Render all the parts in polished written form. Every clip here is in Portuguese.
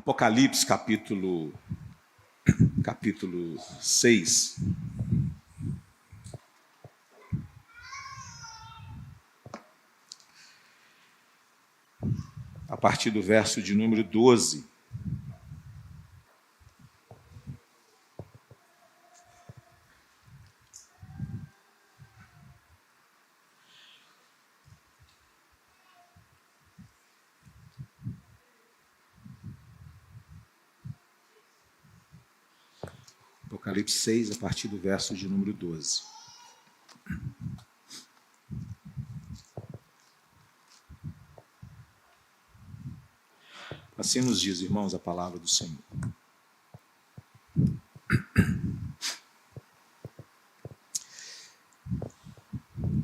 Apocalipse capítulo 6. A partir do verso de número 12. Apocalipse 6, a partir do verso de número 12. Assim nos diz, irmãos, a palavra do Senhor.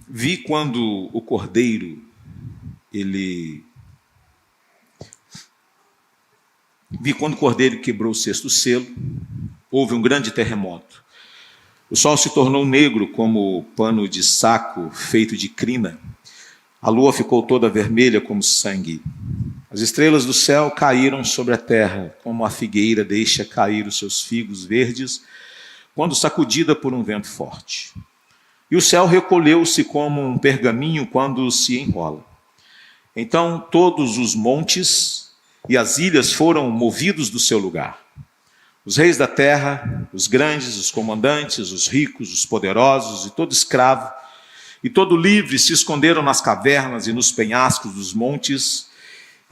Vi quando o Cordeiro, quebrou o sexto selo, houve um grande terremoto. O sol se tornou negro como pano de saco feito de crina. A lua ficou toda vermelha como sangue. As estrelas do céu caíram sobre a terra, como a figueira deixa cair os seus figos verdes, quando sacudida por um vento forte. E o céu recolheu-se como um pergaminho quando se enrola. Então todos os montes e as ilhas foram movidos do seu lugar. Os reis da terra, os grandes, os comandantes, os ricos, os poderosos e todo escravo e todo livre se esconderam nas cavernas e nos penhascos dos montes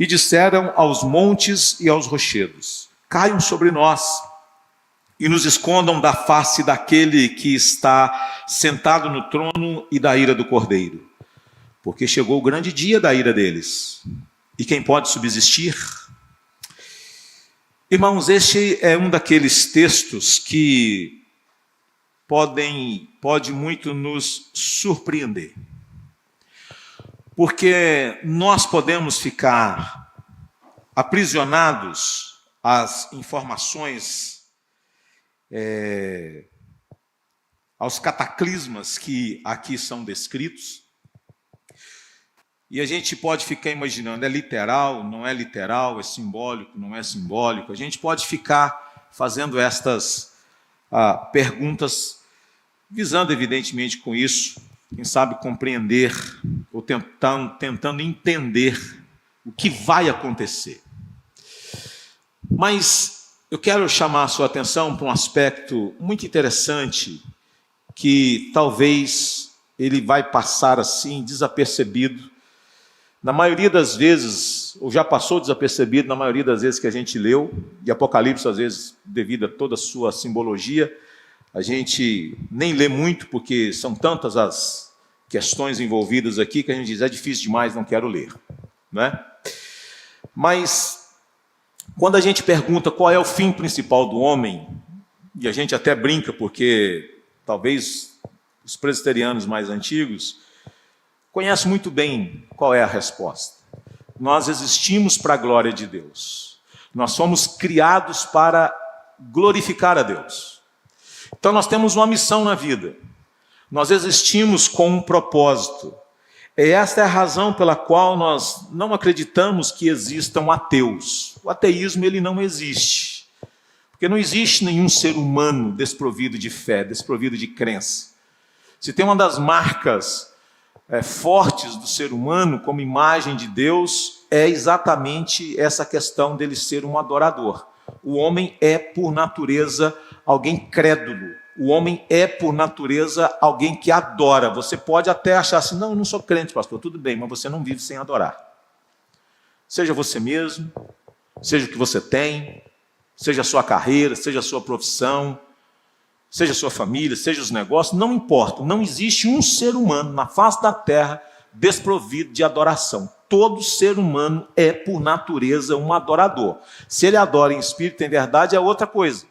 e disseram aos montes e aos rochedos: caiam sobre nós e nos escondam da face daquele que está sentado no trono e da ira do Cordeiro. Porque chegou o grande dia da ira deles. E quem pode subsistir? Irmãos, este é um daqueles textos que pode muito nos surpreender. Porque nós podemos ficar aprisionados às informações, aos cataclismas que aqui são descritos, e a gente pode ficar imaginando, é literal, não é literal, é simbólico, não é simbólico. A gente pode ficar fazendo estas perguntas, visando evidentemente com isso, quem sabe compreender, ou tentando entender o que vai acontecer. Mas eu quero chamar a sua atenção para um aspecto muito interessante, que talvez ele vai passar assim, desapercebido, na maioria das vezes, ou já passou desapercebido na maioria das vezes que a gente leu, e Apocalipse, às vezes, devido a toda a sua simbologia, a gente nem lê muito, porque são tantas as questões envolvidas aqui, que a gente diz, é difícil demais, não quero ler. Né? Mas, quando a gente pergunta qual é o fim principal do homem, e a gente até brinca, porque talvez os presbiterianos mais antigos conhece muito bem qual é a resposta. Nós existimos para a glória de Deus. Nós somos criados para glorificar a Deus. Então nós temos uma missão na vida. Nós existimos com um propósito. Esta é a razão pela qual nós não acreditamos que existam ateus. O ateísmo ele não existe. Porque não existe nenhum ser humano desprovido de fé, desprovido de crença. Se tem uma das marcas fortes do ser humano como imagem de Deus, é exatamente essa questão dele ser um adorador. O homem é, por natureza, alguém crédulo. O homem é, por natureza, alguém que adora. Você pode até achar assim, não, eu não sou crente, pastor, tudo bem, mas você não vive sem adorar. Seja você mesmo, seja o que você tem, seja a sua carreira, seja a sua profissão, seja a sua família, seja os negócios, não importa. Não existe um ser humano na face da terra desprovido de adoração. Todo ser humano é, por natureza, um adorador. Se ele adora em espírito e em verdade, é outra coisa.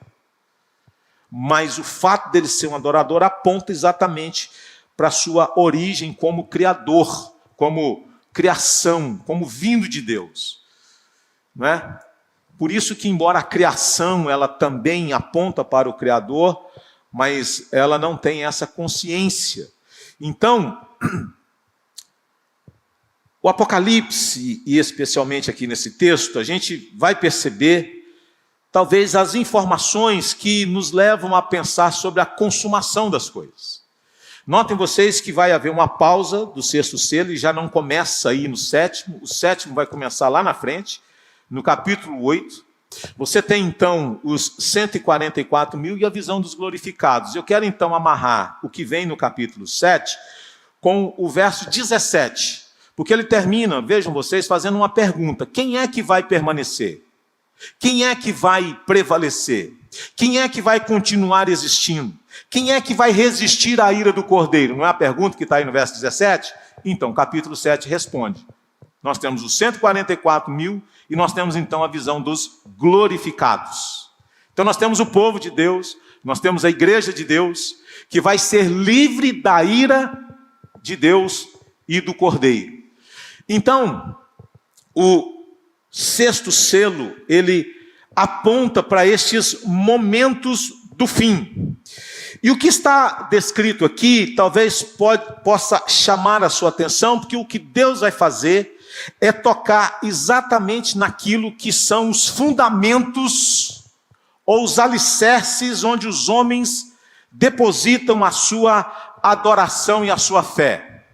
Mas o fato dele ser um adorador aponta exatamente para a sua origem como criador, como criação, como vindo de Deus. Não é? Por isso que, embora a criação ela também aponta para o Criador, mas ela não tem essa consciência. Então, o Apocalipse, e especialmente aqui nesse texto, a gente vai perceber talvez as informações que nos levam a pensar sobre a consumação das coisas. Notem vocês que vai haver uma pausa do sexto selo e já não começa aí no sétimo. O sétimo vai começar lá na frente, no capítulo 8. Você tem então os 144 mil e a visão dos glorificados. Eu quero então amarrar o que vem no capítulo 7 com o verso 17. Porque ele termina, vejam vocês, fazendo uma pergunta: quem é que vai permanecer? Quem é que vai prevalecer? Quem é que vai continuar existindo? Quem é que vai resistir à ira do Cordeiro? Não é a pergunta que está aí no verso 17? Então, capítulo 7 responde. Nós temos os 144 mil e nós temos então a visão dos glorificados. Então nós temos o povo de Deus, nós temos a igreja de Deus, que vai ser livre da ira de Deus e do Cordeiro. Então, o sexto selo, ele aponta para estes momentos do fim. E o que está descrito aqui, talvez possa chamar a sua atenção, porque o que Deus vai fazer é tocar exatamente naquilo que são os fundamentos ou os alicerces onde os homens depositam a sua adoração e a sua fé.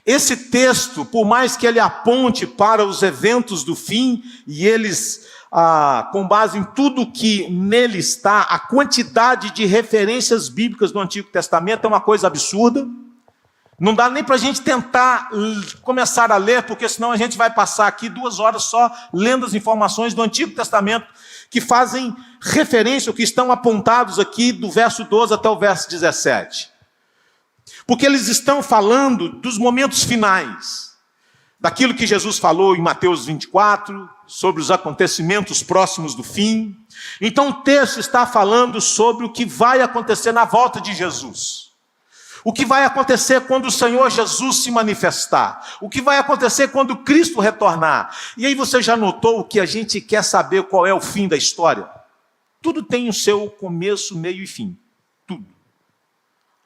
Esse texto, por mais que ele aponte para os eventos do fim, e eles, com base em tudo que nele está, a quantidade de referências bíblicas do Antigo Testamento é uma coisa absurda. Não dá nem para a gente tentar começar a ler, porque senão a gente vai passar aqui 2 horas só lendo as informações do Antigo Testamento que fazem referência, ou que estão apontados aqui do verso 12 até o verso 17. Porque eles estão falando dos momentos finais, daquilo que Jesus falou em Mateus 24, sobre os acontecimentos próximos do fim. Então o texto está falando sobre o que vai acontecer na volta de Jesus. O que vai acontecer quando o Senhor Jesus se manifestar? O que vai acontecer quando Cristo retornar? E aí você já notou que a gente quer saber qual é o fim da história? Tudo tem o seu começo, meio e fim. Tudo.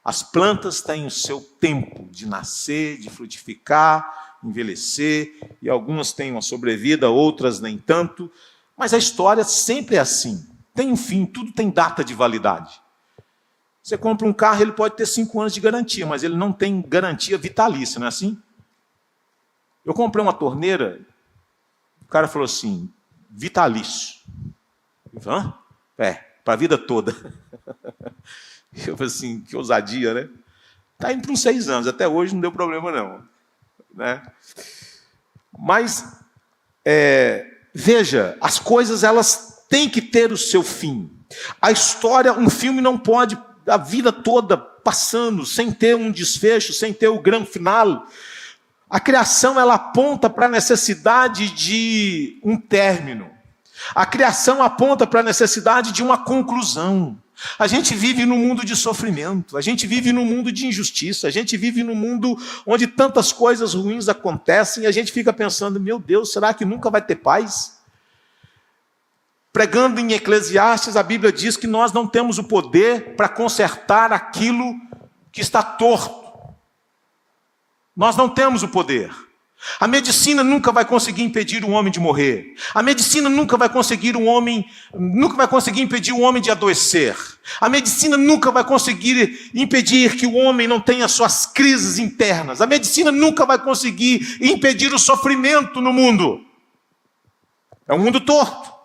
As plantas têm o seu tempo de nascer, de frutificar, envelhecer, e algumas têm uma sobrevida, outras nem tanto. Mas a história sempre é assim. Tem um fim, tudo tem data de validade. Você compra um carro, ele pode ter 5 anos de garantia, mas ele não tem garantia vitalícia, não é assim? Eu comprei uma torneira, o cara falou assim, vitalício. Eu falei, hã? Para a vida toda. Eu falei assim, que ousadia, né? Está indo para uns 6 anos, até hoje não deu problema não. Né? Mas, veja, as coisas elas têm que ter o seu fim. A história, um filme não pode a vida toda passando, sem ter um desfecho, sem ter o grande final. A criação ela aponta para a necessidade de um término. A criação aponta para a necessidade de uma conclusão. A gente vive num mundo de sofrimento, a gente vive num mundo de injustiça, a gente vive num mundo onde tantas coisas ruins acontecem e a gente fica pensando, meu Deus, será que nunca vai ter paz? Pregando em Eclesiastes, a Bíblia diz que nós não temos o poder para consertar aquilo que está torto. Nós não temos o poder. A medicina nunca vai conseguir impedir o homem de morrer. A medicina nunca vai conseguir impedir o homem de adoecer. A medicina nunca vai conseguir impedir que o homem não tenha suas crises internas. A medicina nunca vai conseguir impedir o sofrimento no mundo. É um mundo torto.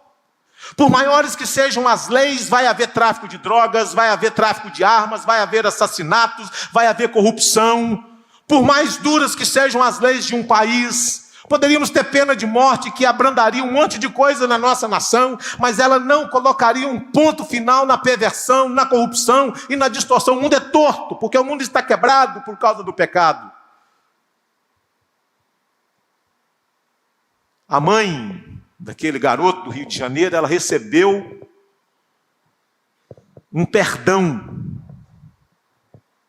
Por maiores que sejam as leis, vai haver tráfico de drogas, vai haver tráfico de armas, vai haver assassinatos, vai haver corrupção. Por mais duras que sejam as leis de um país, poderíamos ter pena de morte que abrandaria um monte de coisa na nossa nação, mas ela não colocaria um ponto final na perversão, na corrupção e na distorção. O mundo é torto, porque o mundo está quebrado por causa do pecado. A mãe daquele garoto do Rio de Janeiro, ela recebeu um perdão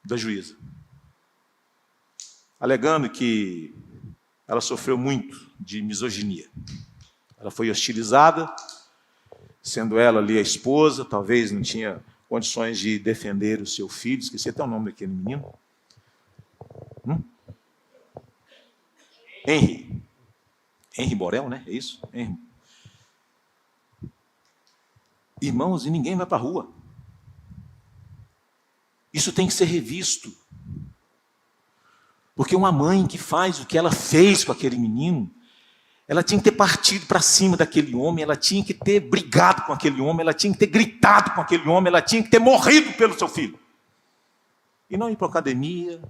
da juíza, alegando que ela sofreu muito de misoginia. Ela foi hostilizada, sendo ela ali a esposa, talvez não tinha condições de defender o seu filho. Esqueci até o nome daquele menino. Henry Borel, né? É isso? Henry. Irmãos, e ninguém vai para a rua. Isso tem que ser revisto. Porque uma mãe que faz o que ela fez com aquele menino, ela tinha que ter partido para cima daquele homem, ela tinha que ter brigado com aquele homem, ela tinha que ter gritado com aquele homem, ela tinha que ter morrido pelo seu filho. E não ir para a academia,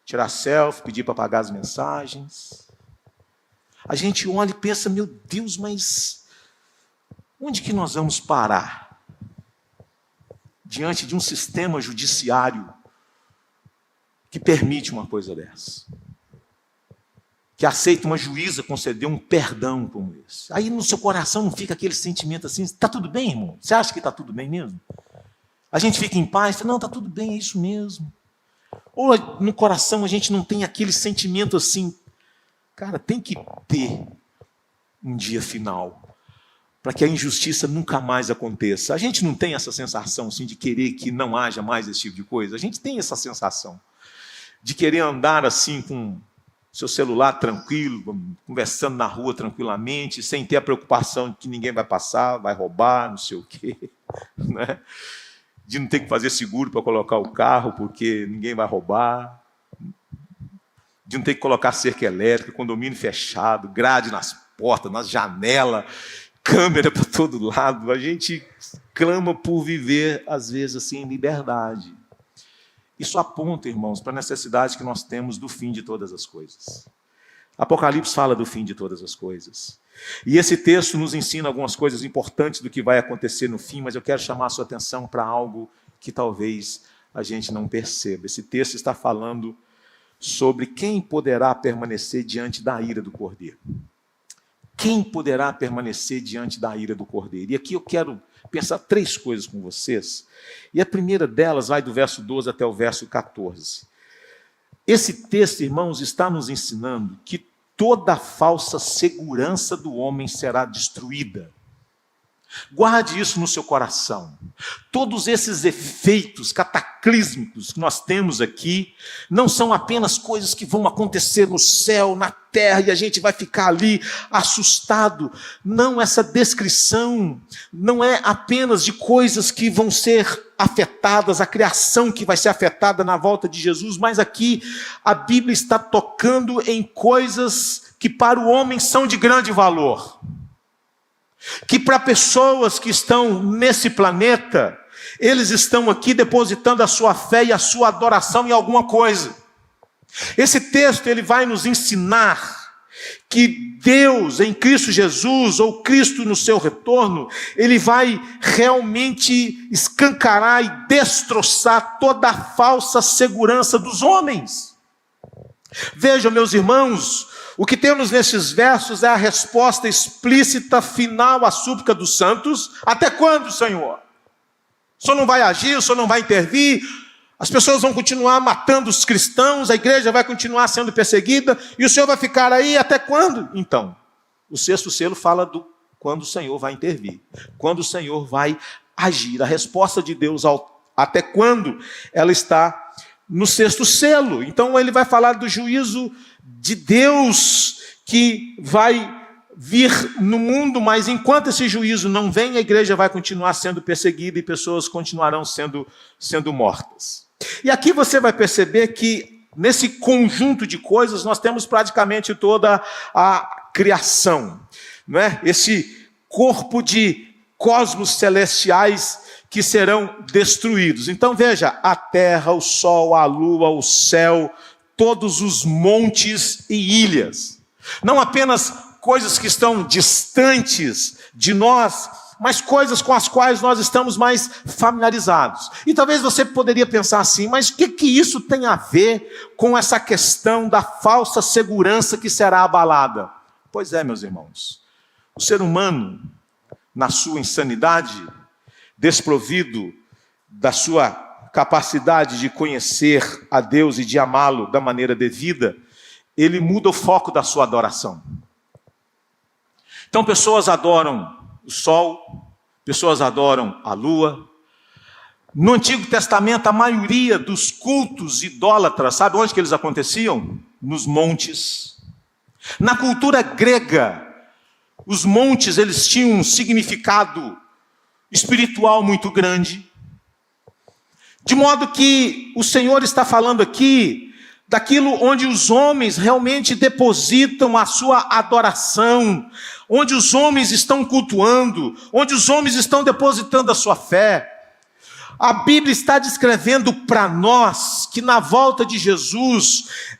tirar selfie, pedir para pagar as mensagens. A gente olha e pensa, meu Deus, mas onde que nós vamos parar? Diante de um sistema judiciário que permite uma coisa dessa. Que aceita uma juíza conceder um perdão como esse. Aí no seu coração não fica aquele sentimento assim, está tudo bem, irmão? Você acha que está tudo bem mesmo? A gente fica em paz, fala, não, está tudo bem, é isso mesmo. Ou no coração a gente não tem aquele sentimento assim, cara, tem que ter um dia final, para que a injustiça nunca mais aconteça. A gente não tem essa sensação assim, de querer que não haja mais esse tipo de coisa. A gente tem essa sensação de querer andar assim com seu celular tranquilo, conversando na rua tranquilamente, sem ter a preocupação de que ninguém vai passar, vai roubar, não sei o quê, né? De não ter que fazer seguro para colocar o carro, porque ninguém vai roubar, de não ter que colocar cerca elétrica, condomínio fechado, grade nas portas, nas janelas, câmera para todo lado. A gente clama por viver, às vezes, assim, em liberdade. Isso aponta, irmãos, para a necessidade que nós temos do fim de todas as coisas. Apocalipse fala do fim de todas as coisas. E esse texto nos ensina algumas coisas importantes do que vai acontecer no fim, mas eu quero chamar a sua atenção para algo que talvez a gente não perceba. Esse texto está falando sobre quem poderá permanecer diante da ira do Cordeiro. Quem poderá permanecer diante da ira do Cordeiro? E aqui eu quero pensar 3 coisas com vocês. E a primeira delas vai do verso 12 até o verso 14. Esse texto, irmãos, está nos ensinando que toda falsa segurança do homem será destruída. Guarde isso no seu coração. Todos esses efeitos cataclísmicos que nós temos aqui não são apenas coisas que vão acontecer no céu, na terra, e a gente vai ficar ali assustado. Não, essa descrição não é apenas de coisas que vão ser afetadas, a criação que vai ser afetada na volta de Jesus, mas aqui a Bíblia está tocando em coisas que para o homem são de grande valor. Que para pessoas que estão nesse planeta, eles estão aqui depositando a sua fé e a sua adoração em alguma coisa. Esse texto ele vai nos ensinar que Deus em Cristo Jesus, ou Cristo no seu retorno, ele vai realmente escancarar e destroçar toda a falsa segurança dos homens. Vejam, meus irmãos, o que temos nesses versos é a resposta explícita, final à súplica dos santos. Até quando, Senhor? O Senhor não vai agir, o Senhor não vai intervir, as pessoas vão continuar matando os cristãos, a igreja vai continuar sendo perseguida, e o Senhor vai ficar aí até quando? Então, o 6º selo fala do quando o Senhor vai intervir, quando o Senhor vai agir. A resposta de Deus ao até quando, ela está no 6º selo. Então ele vai falar do juízo de Deus que vai vir no mundo, mas enquanto esse juízo não vem, a igreja vai continuar sendo perseguida e pessoas continuarão sendo mortas. E aqui você vai perceber que nesse conjunto de coisas nós temos praticamente toda a criação, não é? Esse corpo de cosmos celestiais que serão destruídos. Então veja, a terra, o sol, a lua, o céu, todos os montes e ilhas. Não apenas coisas que estão distantes de nós, mas coisas com as quais nós estamos mais familiarizados. E talvez você poderia pensar assim, mas o que isso tem a ver com essa questão da falsa segurança que será abalada? Pois é, meus irmãos, o ser humano, na sua insanidade, desprovido da sua capacidade de conhecer a Deus e de amá-lo da maneira devida, ele muda o foco da sua adoração. Então pessoas adoram o sol, pessoas adoram a lua. No Antigo Testamento, a maioria dos cultos idólatras, sabe onde que eles aconteciam? Nos montes. Na cultura grega, Os montes, eles tinham um significado espiritual muito grande. De modo que o Senhor está falando aqui daquilo onde os homens realmente depositam a sua adoração, onde os homens estão cultuando, onde os homens estão depositando a sua fé. A Bíblia está descrevendo para nós que na volta de Jesus,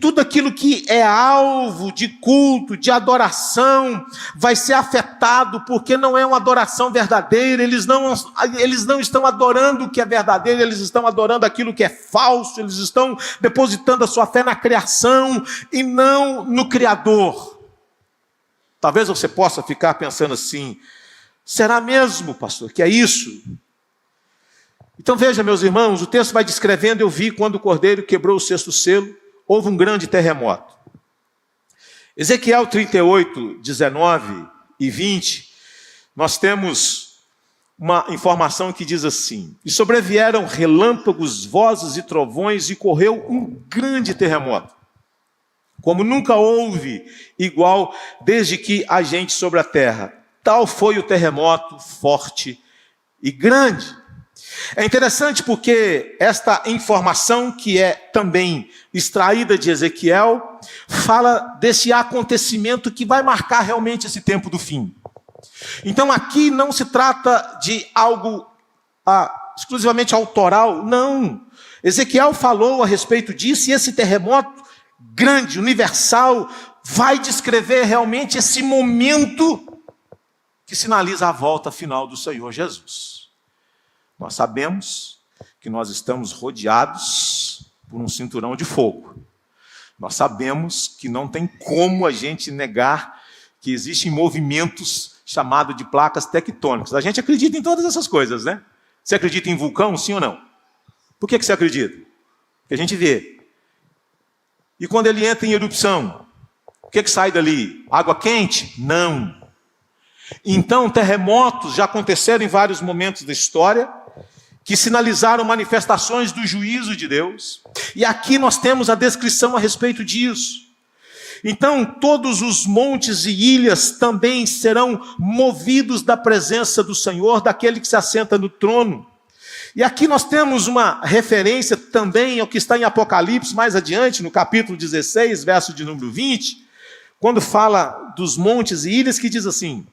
tudo aquilo que é alvo de culto, de adoração, vai ser afetado, porque não é uma adoração verdadeira. Eles não estão adorando o que é verdadeiro, eles estão adorando aquilo que é falso, eles estão depositando a sua fé na criação e não no Criador. Talvez você possa ficar pensando assim: será mesmo, pastor, que é isso? Então veja, meus irmãos, o texto vai descrevendo: eu vi quando o cordeiro quebrou o sexto selo, houve um grande terremoto. Ezequiel 38, 19 e 20, nós temos uma informação que diz assim: e sobrevieram relâmpagos, vozes e trovões, e correu um grande terremoto, como nunca houve igual desde que há gente sobre a terra. Tal foi o terremoto forte e grande. É interessante porque esta informação, que é também extraída de Ezequiel, fala desse acontecimento que vai marcar realmente esse tempo do fim. Então aqui não se trata de algo exclusivamente autoral, não. Ezequiel falou a respeito disso, e esse terremoto grande, universal, vai descrever realmente esse momento que sinaliza a volta final do Senhor Jesus. Nós sabemos que nós estamos rodeados por um cinturão de fogo. Nós sabemos que não tem como a gente negar que existem movimentos chamados de placas tectônicas. A gente acredita em todas essas coisas, né? Você acredita em vulcão, sim ou não? Por que você acredita? Porque a gente vê. E quando ele entra em erupção, o que sai dali? Água quente? Não. Então, terremotos já aconteceram em vários momentos da história, que sinalizaram manifestações do juízo de Deus. E aqui nós temos a descrição a respeito disso. Então, todos os montes e ilhas também serão movidos da presença do Senhor, daquele que se assenta no trono. E aqui nós temos uma referência também ao que está em Apocalipse, mais adiante, no capítulo 16, verso de número 20, quando fala dos montes e ilhas, que diz assim: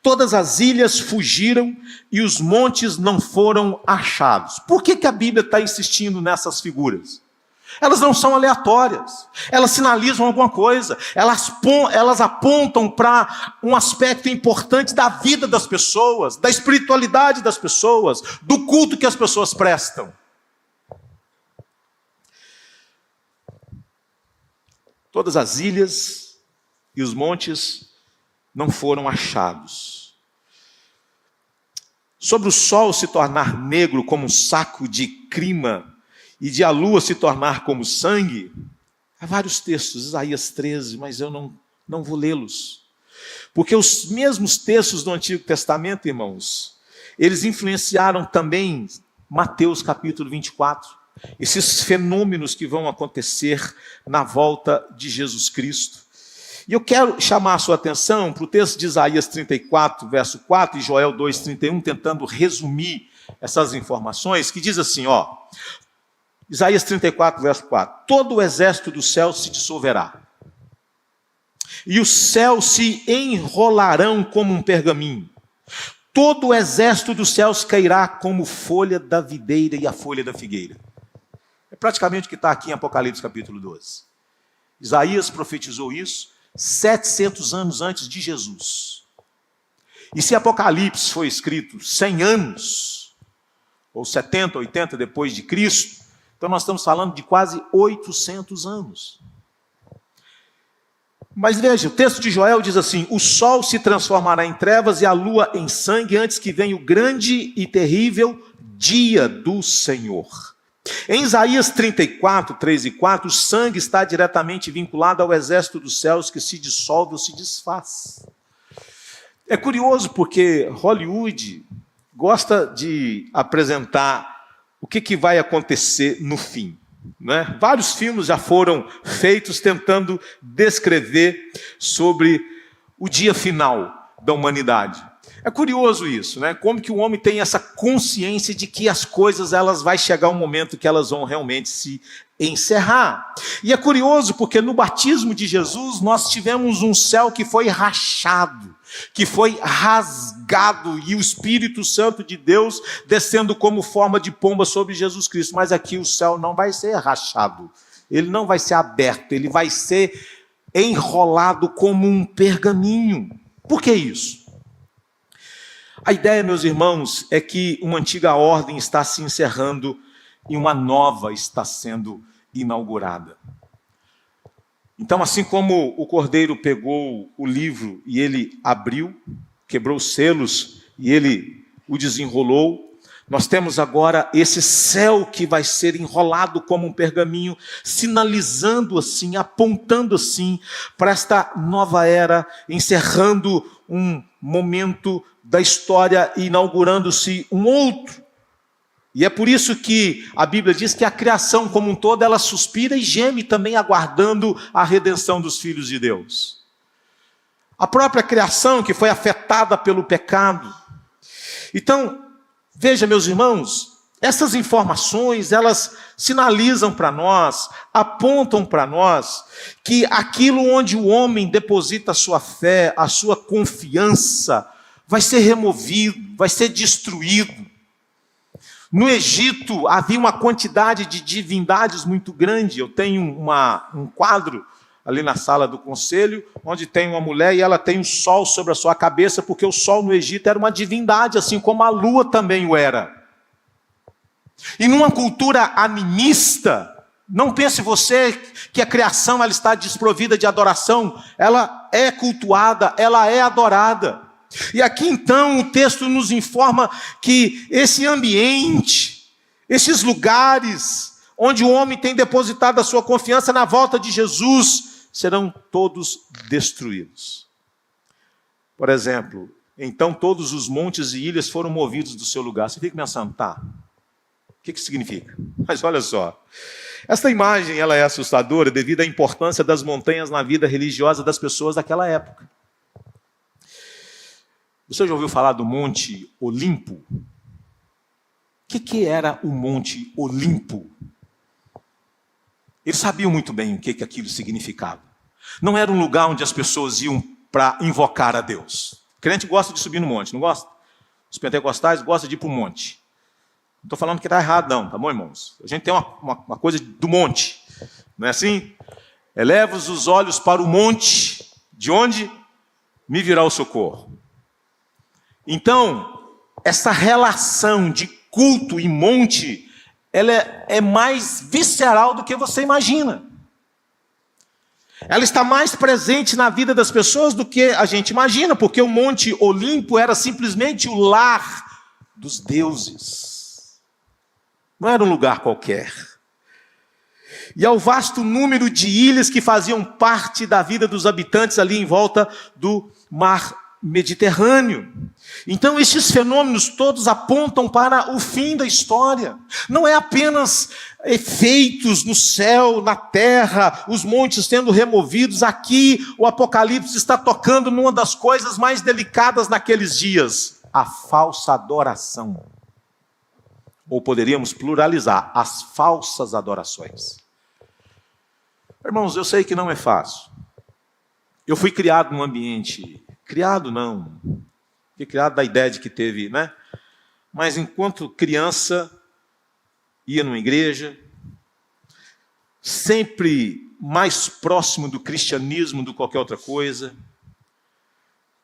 todas as ilhas fugiram e os montes não foram achados. Por que a Bíblia está insistindo nessas figuras? Elas não são aleatórias, elas sinalizam alguma coisa, elas apontam para um aspecto importante da vida das pessoas, da espiritualidade das pessoas, do culto que as pessoas prestam. Todas as ilhas e os montes não foram achados. Sobre o sol se tornar negro como um saco de crina e de a lua se tornar como sangue, há vários textos, Isaías 13, mas eu não vou lê-los. Porque os mesmos textos do Antigo Testamento, irmãos, eles influenciaram também Mateus capítulo 24, esses fenômenos que vão acontecer na volta de Jesus Cristo. E eu quero chamar a sua atenção para o texto de Isaías 34, verso 4, e Joel 2, 31, tentando resumir essas informações, que diz assim, Isaías 34, verso 4, todo o exército do céu se dissolverá, e os céus se enrolarão como um pergaminho, todo o exército dos céus cairá como folha da videira e a folha da figueira. É praticamente o que está aqui em Apocalipse capítulo 12. Isaías profetizou isso 700 anos antes de Jesus. E se Apocalipse foi escrito 100 anos, ou 70, 80 depois de Cristo, então nós estamos falando de quase 800 anos. Mas veja, o texto de Joel diz assim: o sol se transformará em trevas e a lua em sangue antes que venha o grande e terrível dia do Senhor. Em Isaías 34, 3 e 4, o sangue está diretamente vinculado ao exército dos céus que se dissolve ou se desfaz. É curioso porque Hollywood gosta de apresentar o que vai acontecer no fim, né? Vários filmes já foram feitos tentando descrever sobre o dia final da humanidade. É curioso isso, né? Como que o homem tem essa consciência de que as coisas, elas vai chegar um momento que elas vão realmente se encerrar. E é curioso porque no batismo de Jesus nós tivemos um céu que foi rachado, que foi rasgado, e o Espírito Santo de Deus descendo como forma de pomba sobre Jesus Cristo. Mas aqui o céu não vai ser rachado, ele não vai ser aberto, ele vai ser enrolado como um pergaminho. Por que isso? A ideia, meus irmãos, é que uma antiga ordem está se encerrando e uma nova está sendo inaugurada. Então, assim como o cordeiro pegou o livro e ele abriu, quebrou os selos e ele o desenrolou, nós temos agora esse céu que vai ser enrolado como um pergaminho, sinalizando assim, apontando assim para esta nova era, encerrando um momento da história e inaugurando-se um outro. E é por isso que a Bíblia diz que a criação como um todo, ela suspira e geme também aguardando a redenção dos filhos de Deus. A própria criação que foi afetada pelo pecado. Então, veja, meus irmãos, essas informações, elas sinalizam para nós, apontam para nós, que aquilo onde o homem deposita a sua fé, a sua confiança, vai ser removido, vai ser destruído. No Egito havia uma quantidade de divindades muito grande. Eu tenho um quadro ali na sala do conselho, onde tem uma mulher e ela tem o sol sobre a sua cabeça, porque o sol no Egito era uma divindade, assim como a lua também o era. E numa cultura animista, não pense você que a criação ela está desprovida de adoração, ela é cultuada, ela é adorada. E aqui então o texto nos informa que esse ambiente, esses lugares onde o homem tem depositado a sua confiança na volta de Jesus, serão todos destruídos. Por exemplo, então todos os montes e ilhas foram movidos do seu lugar. Você fica pensando, tá, o que isso significa? Mas olha só, esta imagem ela é assustadora devido à importância das montanhas na vida religiosa das pessoas daquela época. Você já ouviu falar do Monte Olimpo? O que era o Monte Olimpo? Eles sabiam muito bem o que aquilo significava. Não era um lugar onde as pessoas iam para invocar a Deus. O crente gosta de subir no monte, não gosta? Os pentecostais gostam de ir para o monte. Não estou falando que está errado não, tá bom, irmãos? A gente tem uma coisa do monte, não é assim? Eleva os olhos para o monte, de onde me virá o socorro. Então, essa relação de culto e monte, ela é mais visceral do que você imagina. Ela está mais presente na vida das pessoas do que a gente imagina, porque o Monte Olimpo era simplesmente o lar dos deuses. Não era um lugar qualquer. E ao vasto número de ilhas que faziam parte da vida dos habitantes ali em volta do mar Mediterrâneo. Então estes fenômenos todos apontam para o fim da história. Não é apenas efeitos no céu, na terra, os montes sendo removidos. Aqui o Apocalipse está tocando numa das coisas mais delicadas naqueles dias: a falsa adoração. Ou poderíamos pluralizar, as falsas adorações. Irmãos, eu sei que não é fácil. Eu fui criado num ambiente... Criado não, fui criado da ideia de que teve, né? Mas enquanto criança, ia numa igreja, sempre mais próximo do cristianismo do que qualquer outra coisa.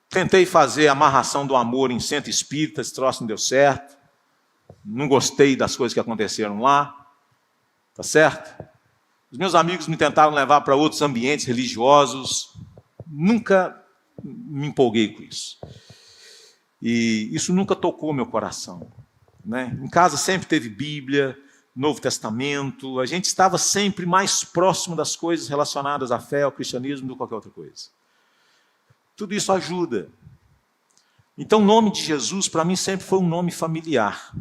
Tentei fazer a amarração do amor em centro espírita, esse troço não deu certo. Não gostei das coisas que aconteceram lá, tá certo? Os meus amigos me tentaram levar para outros ambientes religiosos, nunca me empolguei com isso. E isso nunca tocou meu coração, né? Em casa sempre teve Bíblia, Novo Testamento, a gente estava sempre mais próximo das coisas relacionadas à fé, ao cristianismo, do que qualquer outra coisa. Tudo isso ajuda. Então o nome de Jesus para mim sempre foi um nome familiar.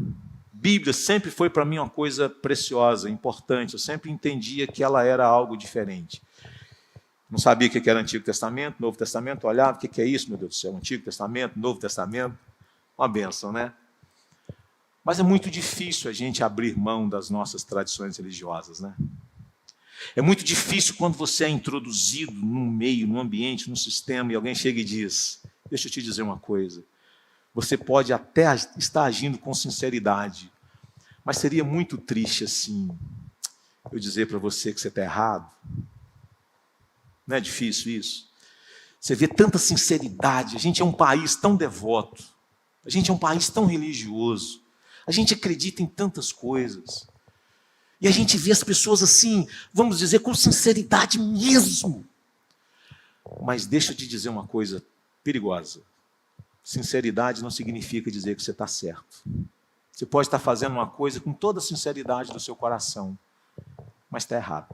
Bíblia sempre foi para mim uma coisa preciosa, importante, eu sempre entendia que ela era algo diferente. Não sabia o que era Antigo Testamento, Novo Testamento, olhava, o que é isso, meu Deus do céu? Antigo Testamento, Novo Testamento, uma bênção, né? Mas é muito difícil a gente abrir mão das nossas tradições religiosas, né? É muito difícil quando você é introduzido num meio, num ambiente, num sistema, e alguém chega e diz, deixa eu te dizer uma coisa, você pode até estar agindo com sinceridade, mas seria muito triste assim, eu dizer para você que você está errado. Não é difícil isso? Você vê tanta sinceridade, a gente é um país tão devoto, a gente é um país tão religioso, a gente acredita em tantas coisas. E a gente vê as pessoas assim, vamos dizer, com sinceridade mesmo. Mas deixa eu te dizer uma coisa perigosa. Sinceridade não significa dizer que você está certo. Você pode estar fazendo uma coisa com toda a sinceridade do seu coração, mas está errado.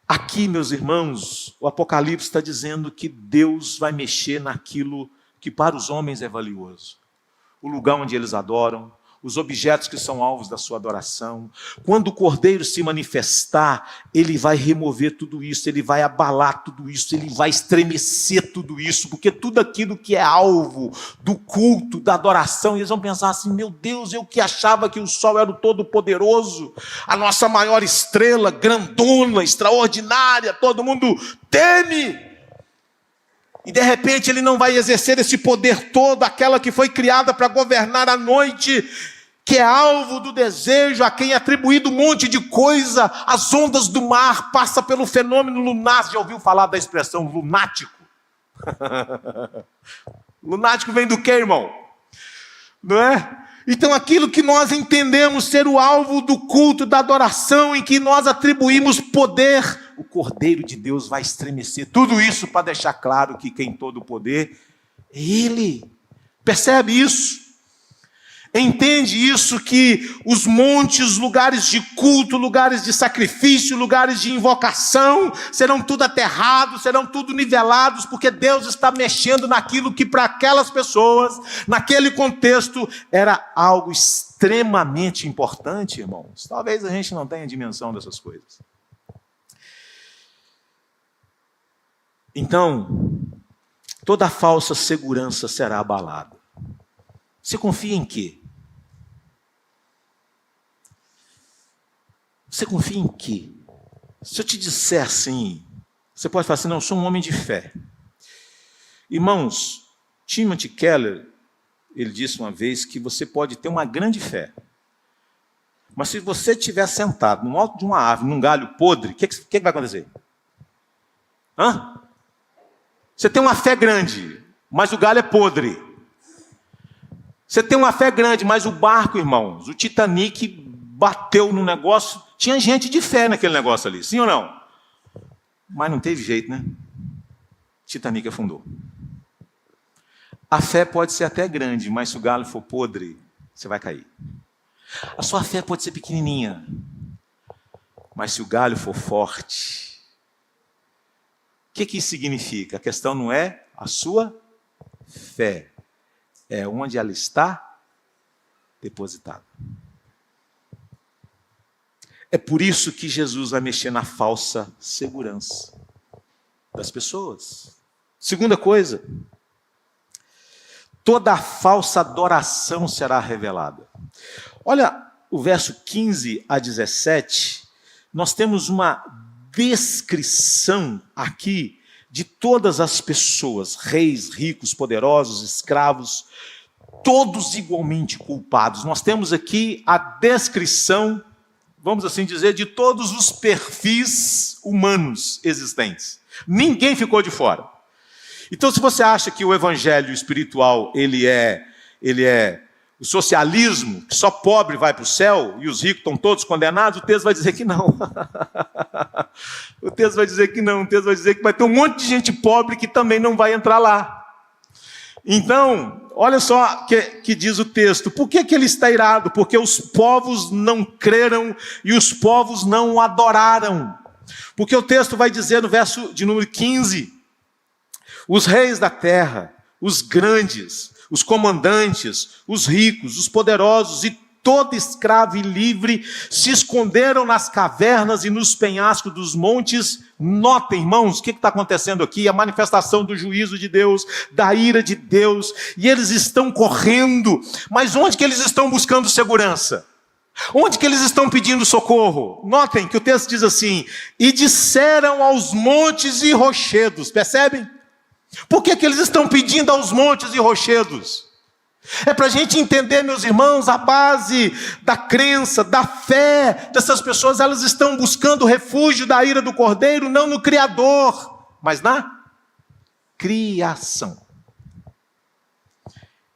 Aqui, meus irmãos, o Apocalipse está dizendo que Deus vai mexer naquilo que para os homens é valioso. O lugar onde eles adoram, os objetos que são alvos da sua adoração. Quando o Cordeiro se manifestar, ele vai remover tudo isso, ele vai abalar tudo isso, ele vai estremecer tudo isso, porque tudo aquilo que é alvo do culto, da adoração, eles vão pensar assim, meu Deus, eu que achava que o sol era o Todo-Poderoso, a nossa maior estrela, grandona, extraordinária, todo mundo teme. E de repente ele não vai exercer esse poder todo, aquela que foi criada para governar a noite, que é alvo do desejo, a quem é atribuído um monte de coisa, as ondas do mar, passa pelo fenômeno lunar. Já ouviu falar da expressão lunático? Lunático vem do quê, irmão? Não é? Então aquilo que nós entendemos ser o alvo do culto, da adoração, em que nós atribuímos poder, o Cordeiro de Deus vai estremecer tudo isso para deixar claro que quem todo o poder é Ele. Percebe isso? Entende isso, que os montes, lugares de culto, lugares de sacrifício, lugares de invocação, serão tudo aterrados, serão tudo nivelados, porque Deus está mexendo naquilo que para aquelas pessoas, naquele contexto, era algo extremamente importante, irmãos. Talvez a gente não tenha dimensão dessas coisas. Então, toda falsa segurança será abalada. Você confia em quê? Você confia em quê? Se eu te disser assim, você pode falar assim, não, eu sou um homem de fé. Irmãos, Timothy Keller, ele disse uma vez que você pode ter uma grande fé, mas se você estiver sentado no alto de uma árvore, num galho podre, o que vai acontecer? Você tem uma fé grande, mas o galho é podre. Você tem uma fé grande, mas o barco, irmãos, o Titanic bateu no negócio, tinha gente de fé naquele negócio ali, sim ou não? Mas não teve jeito, né? Titanic afundou. A fé pode ser até grande, mas se o galho for podre, você vai cair. A sua fé pode ser pequenininha, mas se o galho for forte, o que isso significa? A questão não é a sua fé, é onde ela está depositada. É por isso que Jesus vai mexer na falsa segurança das pessoas. Segunda coisa, toda a falsa adoração será revelada. Olha o verso 15 a 17, nós temos uma descrição aqui de todas as pessoas, reis, ricos, poderosos, escravos, todos igualmente culpados. Nós temos aqui a descrição, vamos assim dizer, de todos os perfis humanos existentes. Ninguém ficou de fora. Então, se você acha que o evangelho espiritual ele é o socialismo, que só pobre vai para o céu e os ricos estão todos condenados, o texto vai dizer que não. O texto vai dizer que não. O texto vai dizer que vai ter um monte de gente pobre que também não vai entrar lá. Então, olha só que diz o texto. Por que ele está irado? Porque os povos não creram e os povos não o adoraram. Porque o texto vai dizer no verso de número 15, os reis da terra, os grandes, os comandantes, os ricos, os poderosos e todo escravo e livre, se esconderam nas cavernas e nos penhascos dos montes. Notem, irmãos, o que está acontecendo aqui? A manifestação do juízo de Deus, da ira de Deus, e eles estão correndo, mas onde que eles estão buscando segurança? Onde que eles estão pedindo socorro? Notem que o texto diz assim: e disseram aos montes e rochedos. Percebem? Por que que eles estão pedindo aos montes e rochedos? É para a gente entender, meus irmãos, a base da crença, da fé dessas pessoas. Elas estão buscando refúgio da ira do Cordeiro, não no Criador, mas na criação.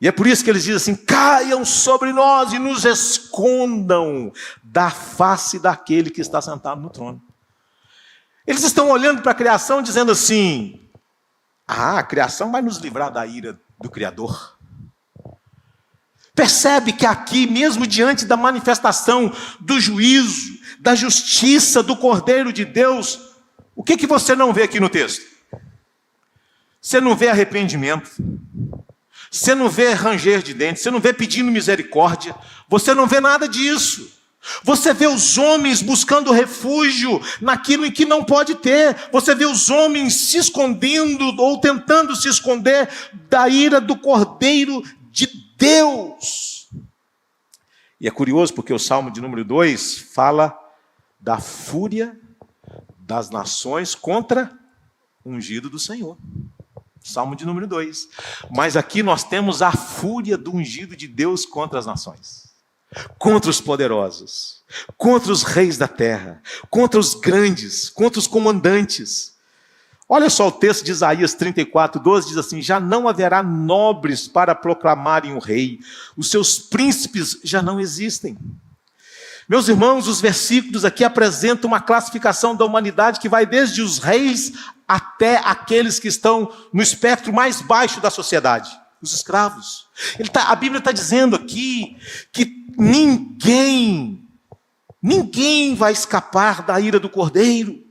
E é por isso que eles dizem assim: caiam sobre nós e nos escondam da face daquele que está sentado no trono. Eles estão olhando para a criação dizendo assim: a criação vai nos livrar da ira do Criador. Percebe que aqui, mesmo diante da manifestação do juízo, da justiça do Cordeiro de Deus, o que você não vê aqui no texto? Você não vê arrependimento. Você não vê ranger de dentes, você não vê pedindo misericórdia, você não vê nada disso. Você vê os homens buscando refúgio naquilo em que não pode ter. Você vê os homens se escondendo ou tentando se esconder da ira do Cordeiro de Deus. E é curioso porque o Salmo de número 2 fala da fúria das nações contra o ungido do Senhor. Salmo de número 2. Mas aqui nós temos a fúria do ungido de Deus contra as nações, contra os poderosos, contra os reis da terra, contra os grandes, contra os comandantes. Olha só o texto de Isaías 34:12, diz assim: já não haverá nobres para proclamarem o rei, os seus príncipes já não existem. Meus irmãos, os versículos aqui apresentam uma classificação da humanidade que vai desde os reis até aqueles que estão no espectro mais baixo da sociedade, os escravos. A Bíblia está dizendo aqui que ninguém vai escapar da ira do Cordeiro.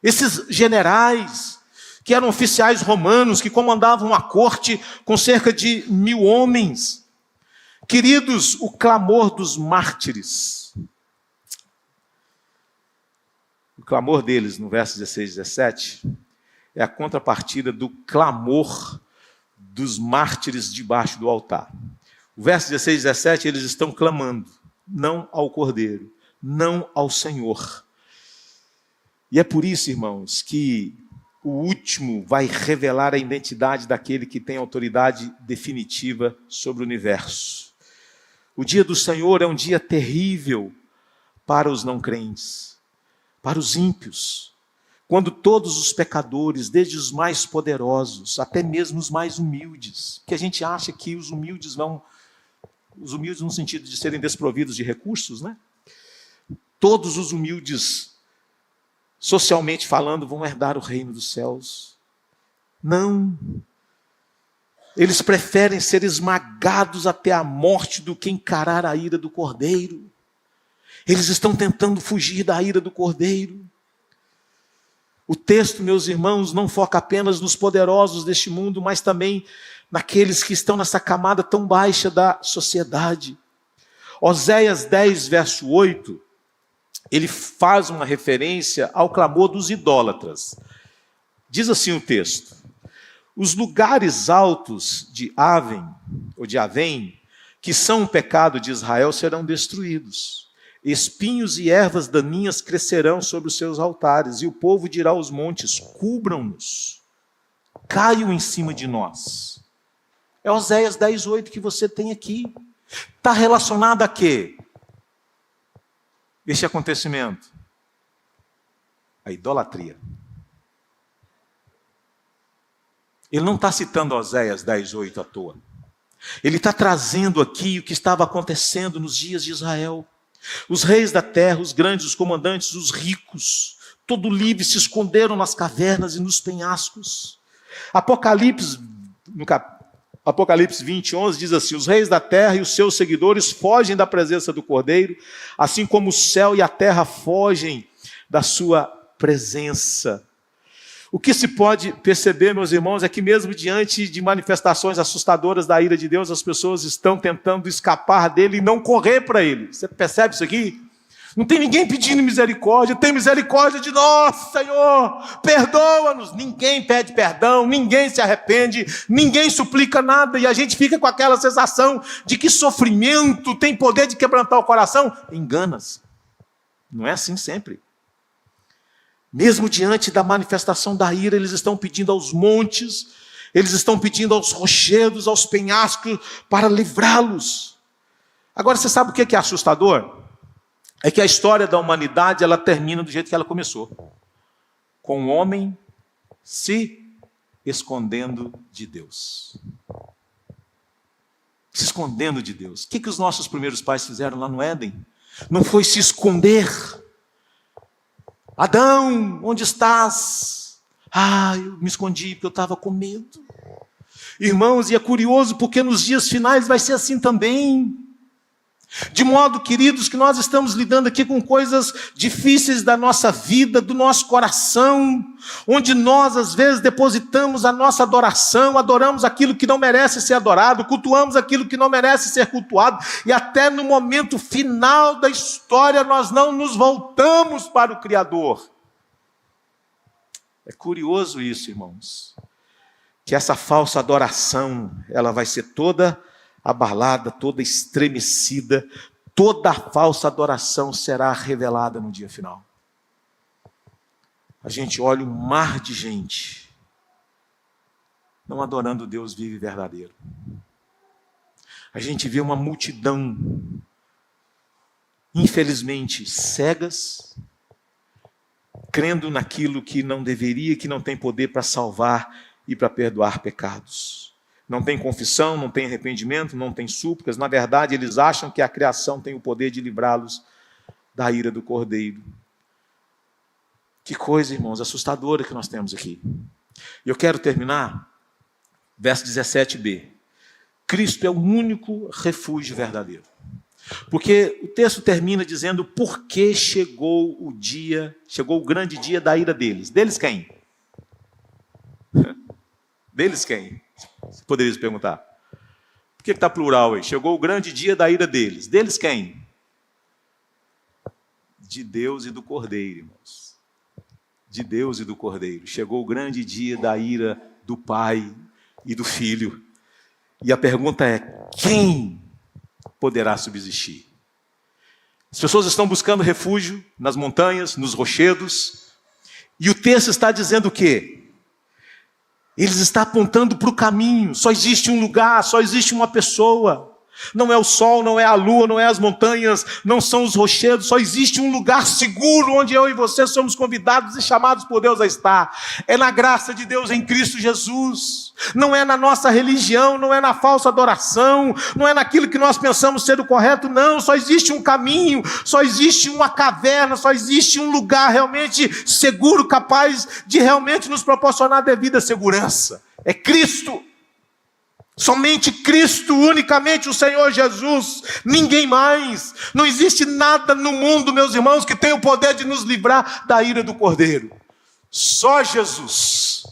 Esses generais, que eram oficiais romanos, que comandavam a corte com cerca de 1000 homens. Queridos, o clamor dos mártires, o clamor deles no verso 16 e 17, é a contrapartida do clamor dos mártires debaixo do altar. O verso 16 e 17, eles estão clamando, não ao Cordeiro, não ao Senhor. E é por isso, irmãos, que o último vai revelar a identidade daquele que tem autoridade definitiva sobre o universo. O dia do Senhor é um dia terrível para os não crentes, para os ímpios, quando todos os pecadores, desde os mais poderosos, até mesmo os mais humildes, porque a gente acha que os humildes no sentido de serem desprovidos de recursos, né? Todos os humildes, socialmente falando, vão herdar o reino dos céus. Não. Eles preferem ser esmagados até a morte do que encarar a ira do Cordeiro. Eles estão tentando fugir da ira do Cordeiro. O texto, meus irmãos, não foca apenas nos poderosos deste mundo, mas também naqueles que estão nessa camada tão baixa da sociedade. Oséias 10, verso 8, ele faz uma referência ao clamor dos idólatras. Diz assim o texto: os lugares altos de Avém, ou de Avém, que são o pecado de Israel, serão destruídos. Espinhos e ervas daninhas crescerão sobre os seus altares, e o povo dirá aos montes: cubram-nos, caiam em cima de nós. É Oséias 10:8 que você tem aqui. Está relacionado a quê? Este acontecimento? A idolatria. Ele não está citando Oséias 10:8 à toa. Ele está trazendo aqui o que estava acontecendo nos dias de Israel. Os reis da terra, os grandes, os comandantes, os ricos, todo livre, se esconderam nas cavernas e nos penhascos. Apocalipse 20:11 diz assim: os reis da terra e os seus seguidores fogem da presença do Cordeiro, assim como o céu e a terra fogem da sua presença. O que se pode perceber, meus irmãos, é que mesmo diante de manifestações assustadoras da ira de Deus, as pessoas estão tentando escapar dele e não correr para ele. Você percebe isso aqui? Não tem ninguém pedindo misericórdia. Tem misericórdia de nós, Senhor, perdoa-nos. Ninguém pede perdão, ninguém se arrepende, ninguém suplica nada, e a gente fica com aquela sensação de que sofrimento tem poder de quebrantar o coração. Engana-se. Não é assim sempre. Mesmo diante da manifestação da ira, eles estão pedindo aos montes, eles estão pedindo aos rochedos, aos penhascos, para livrá-los. Agora, você sabe o que é assustador? É que a história da humanidade, ela termina do jeito que ela começou. Com o homem se escondendo de Deus. Se escondendo de Deus. O que os nossos primeiros pais fizeram lá no Éden? Não foi se esconder. Adão, onde estás? Eu me escondi porque eu estava com medo. Irmãos, e é curioso porque nos dias finais vai ser assim também. De modo, queridos, que nós estamos lidando aqui com coisas difíceis da nossa vida, do nosso coração, onde nós às vezes depositamos a nossa adoração, adoramos aquilo que não merece ser adorado, cultuamos aquilo que não merece ser cultuado, e até no momento final da história nós não nos voltamos para o Criador. É curioso isso, irmãos, que essa falsa adoração, ela vai ser toda abalada, toda estremecida, toda a falsa adoração será revelada no dia final. A gente olha um mar de gente não adorando o Deus vivo e verdadeiro. A gente vê uma multidão, infelizmente, cegas, crendo naquilo que não deveria, que não tem poder para salvar e para perdoar pecados. Não tem confissão, não tem arrependimento, não tem súplicas. Na verdade, eles acham que a criação tem o poder de livrá-los da ira do Cordeiro. Que coisa, irmãos, assustadora que nós temos aqui. E eu quero terminar, verso 17b. Cristo é o único refúgio verdadeiro. Porque o texto termina dizendo por que chegou o grande dia da ira deles. Deles quem? Deles quem? Você poderia se perguntar. Por que está plural aí? Chegou o grande dia da ira deles. Deles quem? De Deus e do Cordeiro, irmãos. De Deus e do Cordeiro. Chegou o grande dia da ira do Pai e do Filho. E a pergunta é, quem poderá subsistir? As pessoas estão buscando refúgio nas montanhas, nos rochedos. E o texto está dizendo o quê? Eles estão apontando para o caminho. Só existe um lugar, só existe uma pessoa. Não é o sol, não é a lua, não é as montanhas, não são os rochedos. Só existe um lugar seguro onde eu e você somos convidados e chamados por Deus a estar. É na graça de Deus em Cristo Jesus. Não é na nossa religião, não é na falsa adoração, não é naquilo que nós pensamos ser o correto, não. Só existe um caminho, só existe uma caverna, só existe um lugar realmente seguro, capaz de realmente nos proporcionar a devida segurança. É Cristo. Somente Cristo, unicamente o Senhor Jesus, ninguém mais. Não existe nada no mundo, meus irmãos, que tenha o poder de nos livrar da ira do Cordeiro. Só Jesus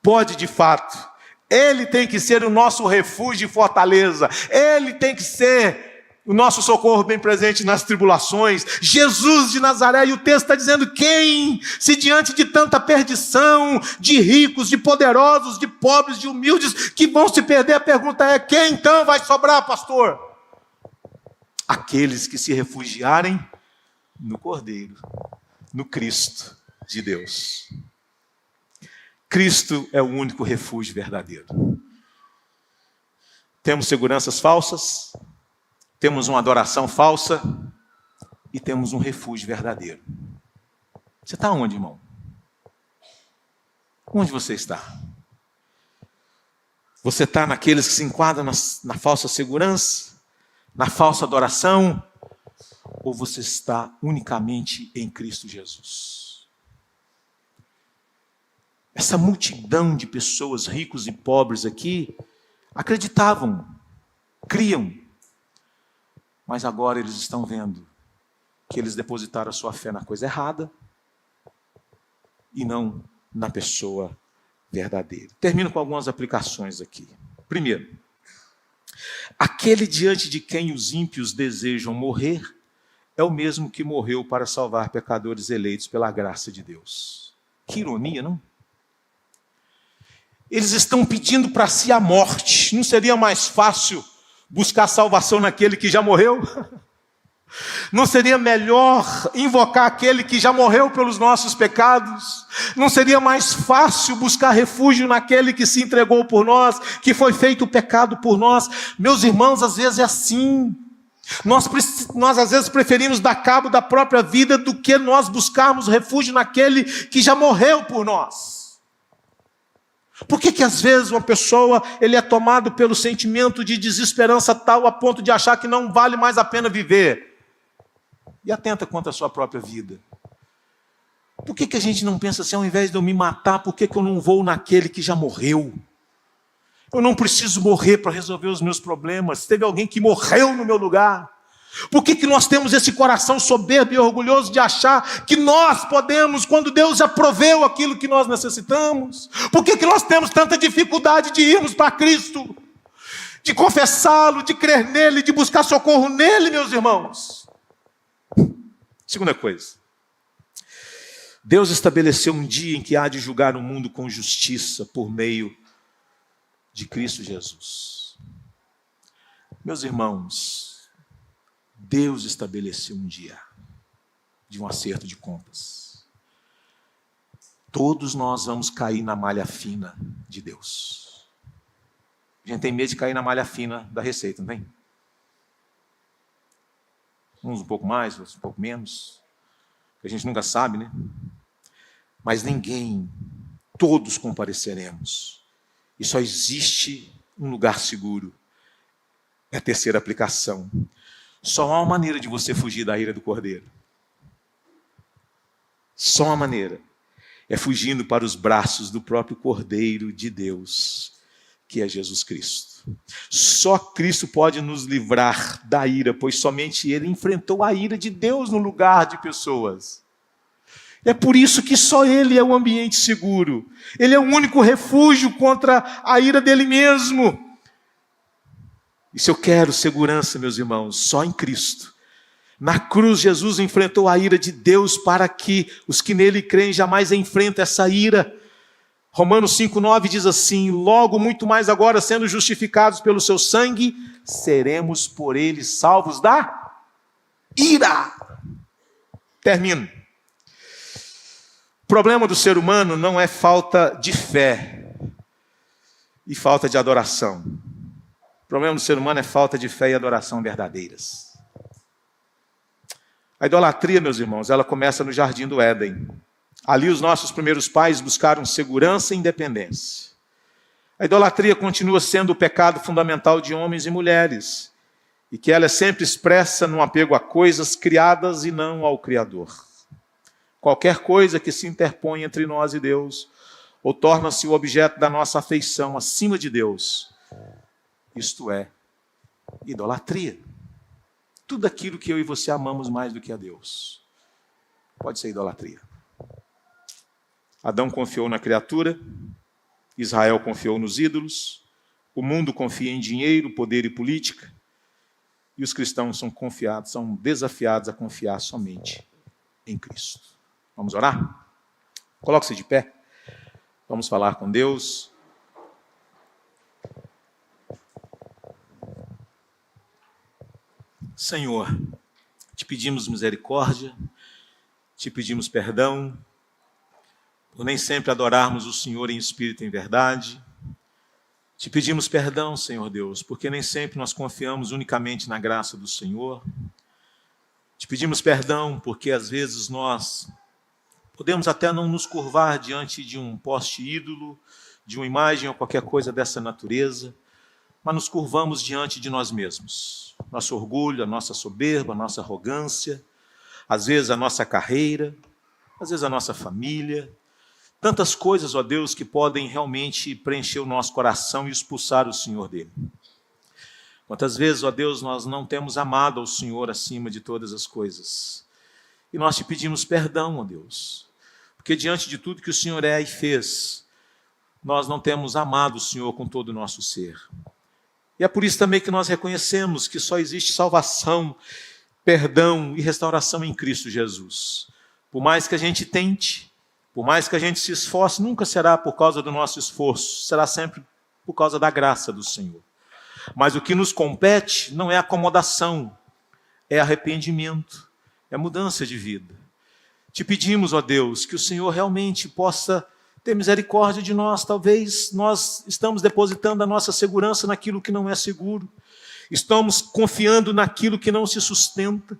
pode de fato. Ele tem que ser o nosso refúgio e fortaleza. Ele tem que ser o nosso socorro bem presente nas tribulações. Jesus de Nazaré, e o texto está dizendo quem, se diante de tanta perdição, de ricos, de poderosos, de pobres, de humildes, que vão se perder, a pergunta é, quem então vai sobrar, pastor? Aqueles que se refugiarem no Cordeiro, no Cristo de Deus. Cristo é o único refúgio verdadeiro. Temos seguranças falsas, temos uma adoração falsa e temos um refúgio verdadeiro. Você está onde, irmão? Onde você está? Você está naqueles que se enquadram na falsa segurança, na falsa adoração, ou você está unicamente em Cristo Jesus? Essa multidão de pessoas, ricos e pobres aqui, acreditavam, criam, mas agora eles estão vendo que eles depositaram a sua fé na coisa errada e não na pessoa verdadeira. Termino com algumas aplicações aqui. Primeiro, aquele diante de quem os ímpios desejam morrer é o mesmo que morreu para salvar pecadores eleitos pela graça de Deus. Que ironia, não? Eles estão pedindo para si a morte. Não seria mais fácil buscar salvação naquele que já morreu? Não seria melhor invocar aquele que já morreu pelos nossos pecados? Não seria mais fácil buscar refúgio naquele que se entregou por nós, que foi feito pecado por nós? Meus irmãos, às vezes é assim. Nós às vezes preferimos dar cabo da própria vida do que nós buscarmos refúgio naquele que já morreu por nós. Por que às vezes uma pessoa ele é tomado pelo sentimento de desesperança tal a ponto de achar que não vale mais a pena viver? E atenta quanto à sua própria vida. Por que a gente não pensa assim, ao invés de eu me matar, por que eu não vou naquele que já morreu? Eu não preciso morrer para resolver os meus problemas. Teve alguém que morreu no meu lugar. Por que nós temos esse coração soberbo e orgulhoso de achar que nós podemos, quando Deus já proveu aquilo que nós necessitamos? Por que nós temos tanta dificuldade de irmos para Cristo? De confessá-lo, de crer nele, de buscar socorro nele, meus irmãos? Segunda coisa. Deus estabeleceu um dia em que há de julgar o mundo com justiça por meio de Cristo Jesus. Meus irmãos, Deus estabeleceu um dia de um acerto de contas. Todos nós vamos cair na malha fina de Deus. A gente tem medo de cair na malha fina da receita, não tem? Uns um pouco mais, outros um pouco menos. A gente nunca sabe, né? Mas ninguém, todos compareceremos. E só existe um lugar seguro. É a terceira aplicação. Só há uma maneira de você fugir da ira do Cordeiro. Só uma maneira. É fugindo para os braços do próprio Cordeiro de Deus, que é Jesus Cristo. Só Cristo pode nos livrar da ira, pois somente Ele enfrentou a ira de Deus no lugar de pessoas. É por isso que só Ele é o ambiente seguro. Ele é o único refúgio contra a ira dele mesmo. E se eu quero segurança, meus irmãos, só em Cristo. Na cruz, Jesus enfrentou a ira de Deus para que os que nele creem jamais enfrentem essa ira. Romanos 5,9 diz assim: logo, muito mais agora, sendo justificados pelo seu sangue, seremos por ele salvos da ira. Termino. O problema do ser humano não é falta de fé e falta de adoração. O problema do ser humano é falta de fé e adoração verdadeiras. A idolatria, meus irmãos, ela começa no jardim do Éden. Ali os nossos primeiros pais buscaram segurança e independência. A idolatria continua sendo o pecado fundamental de homens e mulheres, e que ela é sempre expressa num apego a coisas criadas e não ao Criador. Qualquer coisa que se interpõe entre nós e Deus, ou torna-se o objeto da nossa afeição acima de Deus, isto é idolatria. Tudo aquilo que eu e você amamos mais do que a Deus pode ser idolatria. Adão confiou na criatura, Israel confiou nos ídolos, o mundo confia em dinheiro, poder e política, e os cristãos são desafiados a confiar somente em Cristo. Vamos orar? Coloque-se de pé. Vamos falar com Deus. Senhor, te pedimos misericórdia, te pedimos perdão, por nem sempre adorarmos o Senhor em espírito e em verdade. Te pedimos perdão, Senhor Deus, porque nem sempre nós confiamos unicamente na graça do Senhor. Te pedimos perdão porque às vezes nós podemos até não nos curvar diante de um poste ídolo, de uma imagem ou qualquer coisa dessa natureza, mas nos curvamos diante de nós mesmos. Nosso orgulho, a nossa soberba, a nossa arrogância, às vezes a nossa carreira, às vezes a nossa família. Tantas coisas, ó Deus, que podem realmente preencher o nosso coração e expulsar o Senhor dele. Quantas vezes, ó Deus, nós não temos amado ao Senhor acima de todas as coisas. E nós te pedimos perdão, ó Deus, Porque diante de tudo que o Senhor é e fez, nós não temos amado o Senhor com todo o nosso ser. E é por isso também que nós reconhecemos que só existe salvação, perdão e restauração em Cristo Jesus. Por mais que a gente tente, por mais que a gente se esforce, nunca será por causa do nosso esforço, será sempre por causa da graça do Senhor. Mas o que nos compete não é acomodação, é arrependimento, é mudança de vida. Te pedimos, ó Deus, que o Senhor realmente possa ter misericórdia de nós. Talvez nós estamos depositando a nossa segurança naquilo que não é seguro. Estamos confiando naquilo que não se sustenta.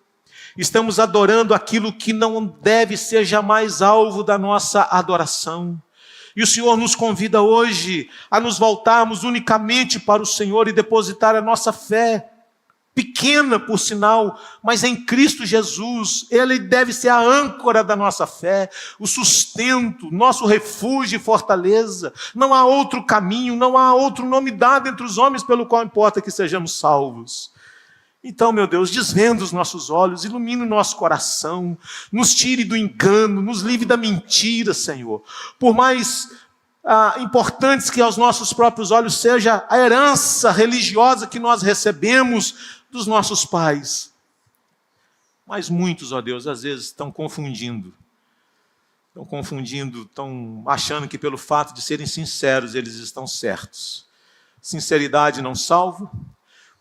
Estamos adorando aquilo que não deve ser jamais alvo da nossa adoração. E o Senhor nos convida hoje a nos voltarmos unicamente para o Senhor e depositar a nossa fé, pequena por sinal, mas em Cristo Jesus. Ele deve ser a âncora da nossa fé, o sustento, nosso refúgio e fortaleza. Não há outro caminho, não há outro nome dado entre os homens pelo qual importa que sejamos salvos. Então, meu Deus, desvenda os nossos olhos, ilumine o nosso coração, nos tire do engano, nos livre da mentira, Senhor. Por mais importantes que aos nossos próprios olhos seja a herança religiosa que nós recebemos dos nossos pais. Mas muitos, ó Deus, às vezes estão confundindo, estão achando que pelo fato de serem sinceros, eles estão certos. Sinceridade não salva.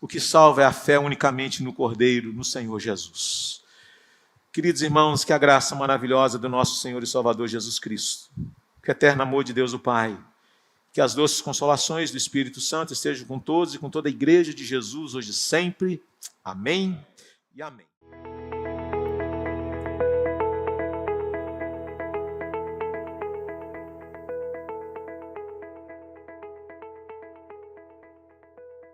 O que salva é a fé unicamente no Cordeiro, no Senhor Jesus. Queridos irmãos, que a graça maravilhosa do nosso Senhor e Salvador Jesus Cristo, que o eterno amor de Deus o Pai, que as doces consolações do Espírito Santo estejam com todos e com toda a igreja de Jesus, hoje e sempre. Amém e amém.